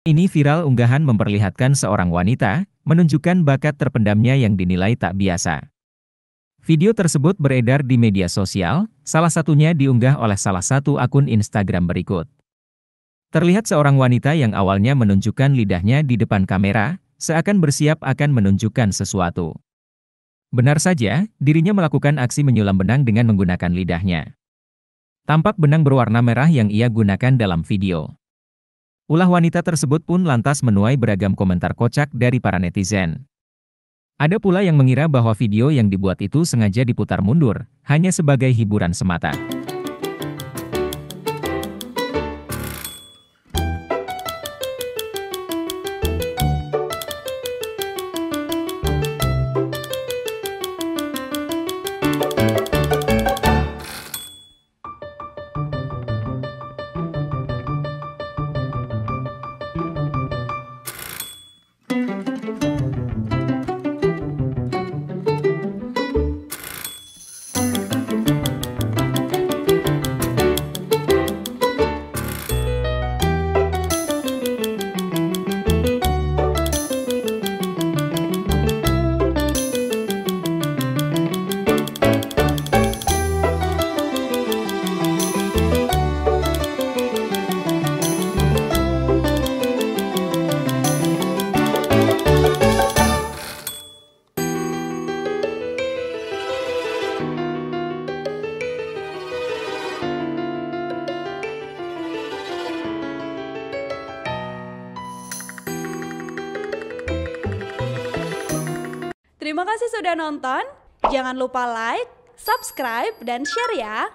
Ini viral unggahan memperlihatkan seorang wanita menunjukkan bakat terpendamnya yang dinilai tak biasa. Video tersebut beredar di media sosial, salah satunya diunggah oleh salah satu akun Instagram berikut. Terlihat seorang wanita yang awalnya menunjukkan lidahnya di depan kamera, seakan bersiap akan menunjukkan sesuatu. Benar saja, dirinya melakukan aksi menyulam benang dengan menggunakan lidahnya. Tampak benang berwarna merah yang ia gunakan dalam video. Ulah wanita tersebut pun lantas menuai beragam komentar kocak dari para netizen. Ada pula yang mengira bahwa video yang dibuat itu sengaja diputar mundur, hanya sebagai hiburan semata. Terima kasih sudah nonton. Jangan lupa like, subscribe, dan share ya.